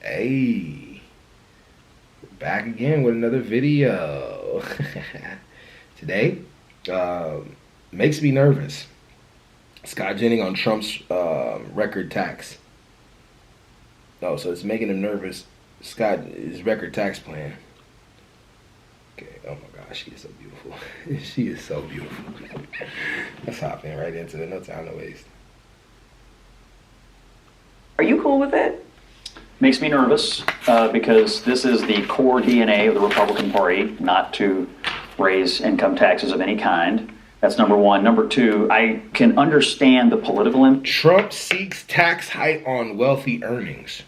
Hey, back again with another video. Today, makes me nervous. Scott Jennings on Trump's record tax. Oh, so it's making him nervous. His record tax plan. Okay, oh my gosh, she is so beautiful. She is so beautiful. Let's hop in right into it. No time to waste. Are you cool with it? Makes me nervous because this is the core DNA of the Republican Party, not to raise income taxes of any kind. That's number one. Number two, I can understand the political impact. Trump seeks tax hike on wealthy earnings.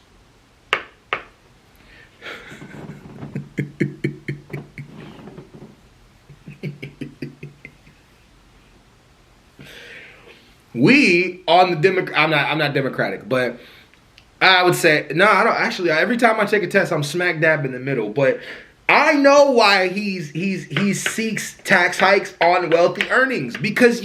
We on the Democrat. I'm not Democratic, but I would say no. I don't actually. Every time I take a test, I'm smack dab in the middle. But I know why he seeks tax hikes on wealthy earnings, because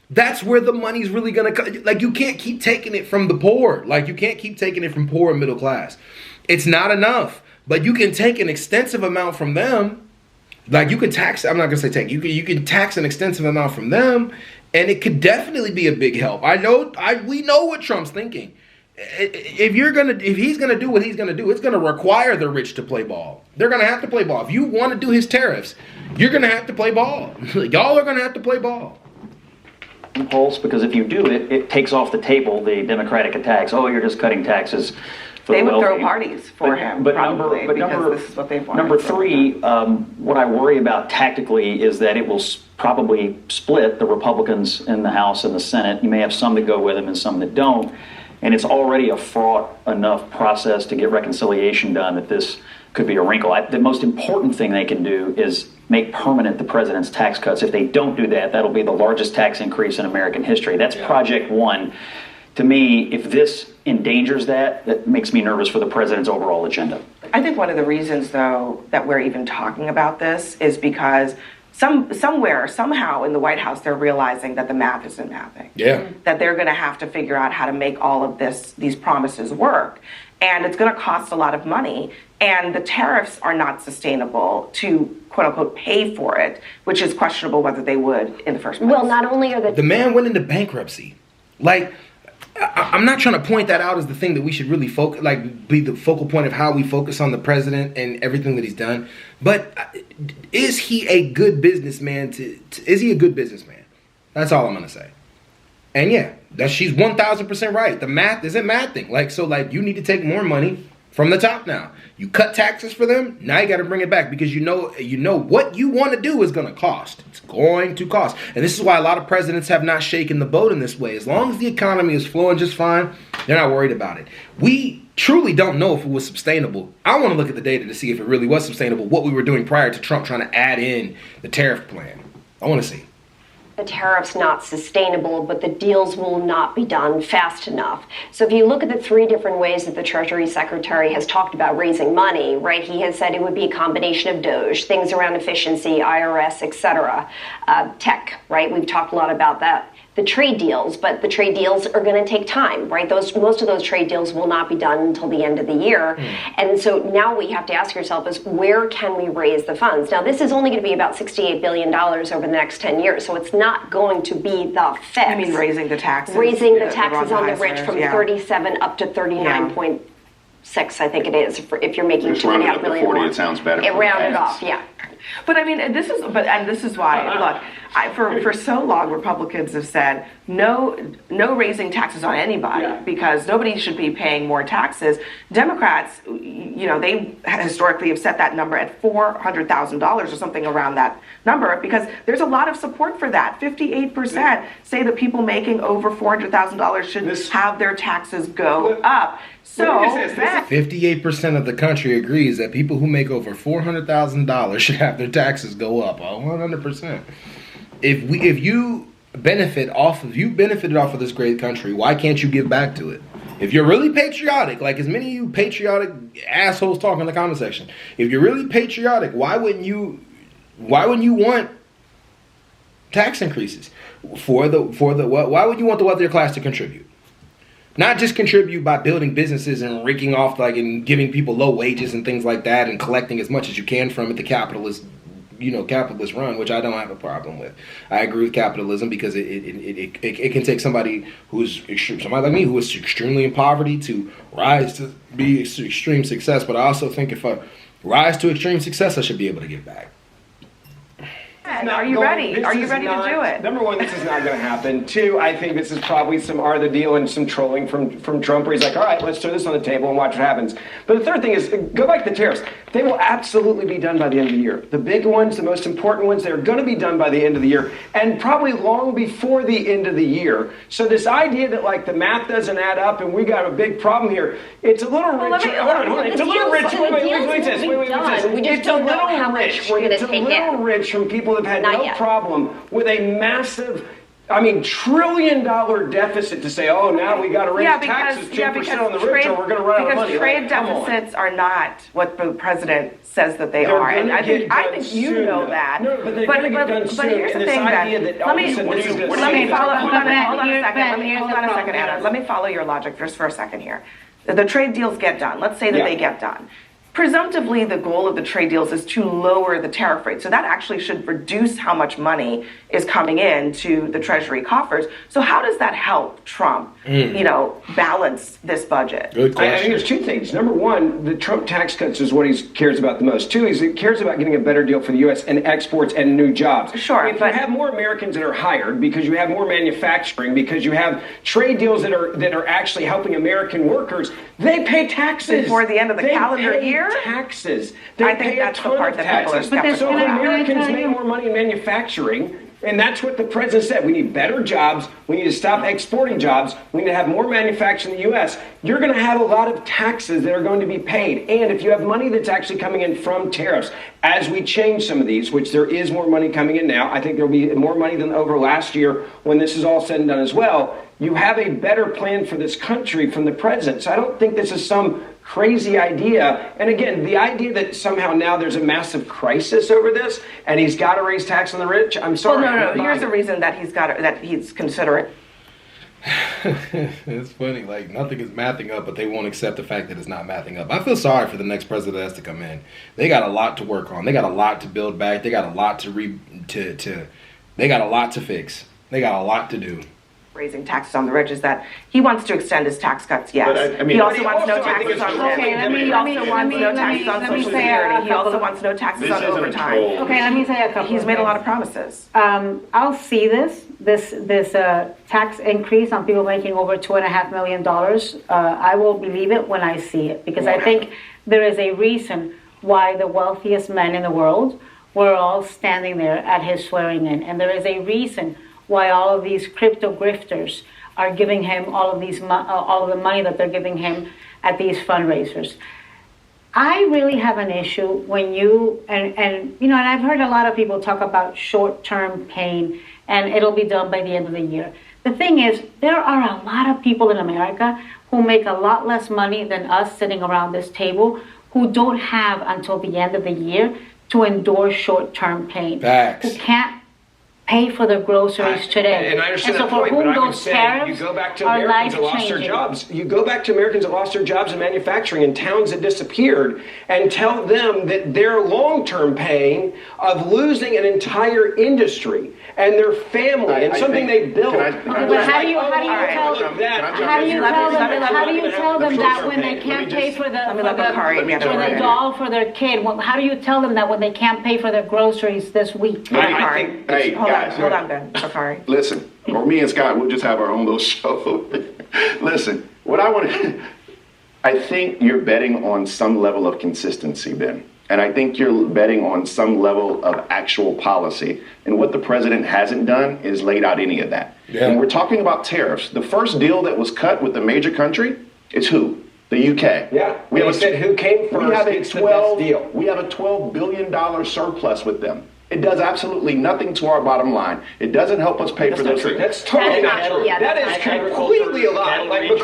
that's where the money's really gonna come. Like, you can't keep taking it from the poor. Like, you can't keep taking it from poor and middle class. It's not enough. But you can take an extensive amount from them. Like, you can tax. I'm not gonna say take. You can tax an extensive amount from them, and it could definitely be a big help. We know what Trump's thinking. If he's gonna do what he's gonna do, it's gonna require the rich to play ball. They're gonna have to play ball. If you want to do his tariffs, you're gonna have to play ball. Y'all are gonna have to play ball. Impulse, because if you do it, it takes off the table the Democratic attacks. Oh, you're just cutting taxes for They the would wealthy. throw parties for him, probably, because this is what they've wanted. Number three, what I worry about tactically is that it will probably split the Republicans in the House and the Senate. You may have some that go with him and some that don't. And it's already a fraught enough process to get reconciliation done that this could be a wrinkle. The most important thing they can do is make permanent the president's tax cuts. If they don't do that, that'll be the largest tax increase in American history. That's project one. To me, if this endangers that makes me nervous for the president's overall agenda. I think one of the reasons, though, that we're even talking about this is because somewhere, somehow in the White House, they're realizing that the math isn't mathing. Yeah. That they're going to have to figure out how to make all of these promises work. And it's going to cost a lot of money. And the tariffs are not sustainable to, quote unquote, pay for it, which is questionable whether they would in the first place. Well, not only are The man went into bankruptcy. Like, I'm not trying to point that out as the thing that we should really be the focal point of how we focus on the president and everything that he's done. But is he a good businessman? Is he a good businessman? That's all I'm gonna say. And yeah, she's 1,000% right. The math isn't mathing. Like, you need to take more money from the top now. You cut taxes for them. Now you got to bring it back, because you know what you want to do is going to cost. It's going to cost. And this is why a lot of presidents have not shaken the boat in this way. As long as the economy is flowing just fine, they're not worried about it. We truly don't know if it was sustainable. I want to look at the data to see if it really was sustainable, what we were doing prior to Trump trying to add in the tariff plan. I want to see. the tariffs not sustainable, but the deals will not be done fast enough. So if you look at the three different ways that the Treasury Secretary has talked about raising money, right, he has said it would be a combination of DOGE, things around efficiency, IRS, et cetera, tech, right? We've talked a lot about that. The trade deals, but the trade deals are going to take time, right? Most of those trade deals will not be done until the end of the year. And so now we have to ask ourselves is where can we raise the funds? Now, this is only going to be about $68 billion over the next 10 years, so it's not going to be the fix. I mean, raising the taxes. Raising the taxes on the rich from yeah. 37 up to 39.6, I think it is, if you're making $2.5 million. 40, it sounds better. It rounded off, yeah. But I mean, this is why. Look, for so long, Republicans have said no raising taxes on anybody because nobody should be paying more taxes. Democrats, they historically have set that number at $400,000 or something around that number because there's a lot of support for that. 58% say that people making over $400,000 should have their taxes go up. So 58% of the country agrees that people who make over $400,000 should have their taxes go up. 100%. If you benefited off of this great country, why can't you give back to it? If you're really patriotic, like as many of you patriotic assholes talk in the comment section, if you're really patriotic, why wouldn't you want tax increases why would you want the wealthier class to contribute? not just contribute by building businesses and raking off and giving people low wages and things like that and collecting as much as you can from it, the capitalist run, which I don't have a problem with. I agree with capitalism because it can take somebody like me who is extremely in poverty to rise to be extreme success. But I also think if I rise to extreme success, I should be able to give back. Are you ready? Are you ready to do it? Number one, this is not going to happen. Two, I think this is probably some art of the deal and some trolling from Trump, where he's like, all right, let's throw this on the table and watch what happens. But the third thing is, go back to the tariffs. They will absolutely be done by the end of the year. The big ones, the most important ones, they're going to be done by the end of the year, and probably long before the end of the year. So this idea that the math doesn't add up and we got a big problem here, it's a little rich. Hold on. It's a little rich. We just don't know how much we're going to take in. It's a little rich from people that have had no problem with a massive, $1 trillion deficit to say, oh, now we got to raise taxes 2% on the rich, or we're going to run out of money. Because trade deficits are not what the president says that they are, and I think you know that. No, but they're going to get done soon. But here's the thing, let me follow. Hold on a second, Anna. Let me follow your logic just for a second here. The trade deals get done. Let's say that they get done. Presumptively, the goal of the trade deals is to lower the tariff rate. So that actually should reduce how much money is coming in to the Treasury coffers. So how does that help Trump, balance this budget? Good question. I think there's two things. Number one, the Trump tax cuts is what he cares about the most. Two, he cares about getting a better deal for the U.S. and exports and new jobs. Sure, if you have more Americans that are hired because you have more manufacturing, because you have trade deals that are actually helping American workers, they pay taxes. Before the end of the calendar year? Taxes. I think that's the part that people are skeptical So if about. Americans make more money in manufacturing, and that's what the president said, we need better jobs, we need to stop exporting jobs, we need to have more manufacturing in the U.S., you're going to have a lot of taxes that are going to be paid. And if you have money that's actually coming in from tariffs, as we change some of these, which there is more money coming in now, I think there'll be more money than over last year when this is all said and done as well, you have a better plan for this country from the president. So I don't think this is some crazy idea. And again, the idea that somehow now there's a massive crisis over this and he's got to raise tax on the rich, I'm sorry. Well, no. Here's the reason that he's considering. It's funny, nothing is mathing up, but they won't accept the fact that it's not mathing up. I feel sorry for the next president that has to come in. They got a lot to work on. They got a lot to build back. They got a lot they got a lot to fix. They got a lot to do. Raising taxes on the rich is that he wants to extend his tax cuts, yes. But he also wants no taxes on He also wants no taxes on Social Security. He also wants no taxes on overtime. Okay, let me say a couple. He's made a lot of promises. I'll see this tax increase on people making over $2.5 million. I will believe it when I see it, because I think there is a reason why the wealthiest men in the world were all standing there at his swearing in, and there is a reason why all of these crypto grifters are giving him all of the money that they're giving him at these fundraisers. I really have an issue when and I've heard a lot of people talk about short-term pain and it'll be done by the end of the year. The thing is, there are a lot of people in America who make a lot less money than us sitting around this table who don't have until the end of the year to endure short-term pain. Facts. Who can't pay for their groceries today. And I understand so that point, but I would say tariffs you go back to Americans that lost their jobs. You go back to Americans that lost their jobs in manufacturing in towns that disappeared and tell them that their long-term pain of losing an entire industry and their family and something they built. How do you tell them that when they can't pay for the doll for their kid? How do you tell them that when they can't pay for their groceries this week? Hold on, Ben. Sorry. Listen, or me and Scott, we'll just have our own little show. Listen, I think you're betting on some level of consistency, Ben. And I think you're betting on some level of actual policy. And what the president hasn't done is laid out any of that. Yeah. When we're talking about tariffs, the first deal that was cut with a major country is who? The UK. Yeah. We said who came first. We have a $12 billion surplus with them. It does absolutely nothing to our bottom line. It doesn't help us pay for those things. That's totally not true. That is completely a lie. That's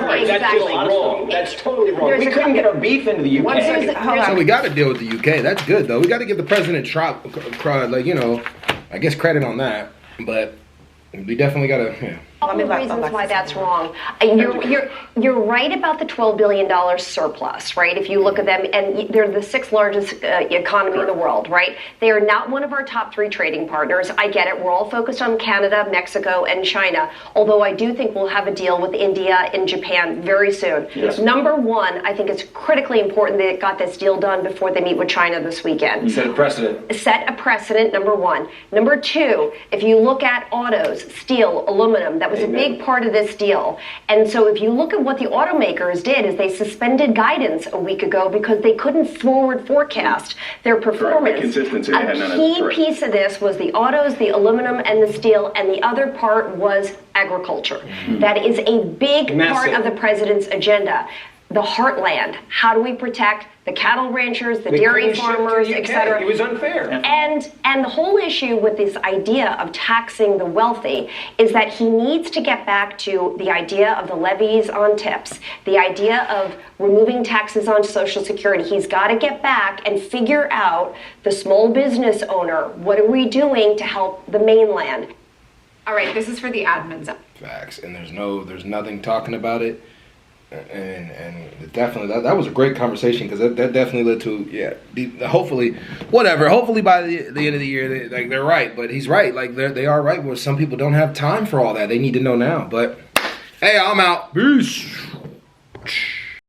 wrong. That's totally wrong. We couldn't get our beef into the UK. So we got to deal with the UK. That's good, though. We got to give the president I guess credit on that. But we definitely got to, Let me let reasons Alexis why that's answer. wrong. You're right about the $12 billion surplus, right? If you look at them, and they're the sixth largest economy in the world, right? They are not one of our top 3 trading partners. I get it. We're all focused on Canada, Mexico, and China. Although I do think we'll have a deal with India and Japan very soon. Yes. Number one, I think it's critically important they got this deal done before they meet with China this weekend. Set a precedent. Set a precedent, number one. Number two, if you look at autos, steel, aluminum, that was a big part of this deal. And so if you look at what the automakers did is they suspended guidance a week ago because they couldn't forward forecast their performance. The consistency. A key piece of this was the autos, the aluminum, and the steel, and the other part was agriculture. That is a big part of the president's agenda. The heartland. How do we protect the cattle ranchers, the dairy farmers, etc.? It was unfair. And the whole issue with this idea of taxing the wealthy is that he needs to get back to the idea of the levies on tips, the idea of removing taxes on Social Security. He's got to get back and figure out the small business owner. What are we doing to help the mainland? All right, this is for the admin zone. Facts, and there's nothing talking about it. And definitely that was a great conversation because that definitely led to hopefully by the end of the year they're right, but he's right, like they are right, where some people don't have time for all that. They need to know now. But hey, I'm out. Peace.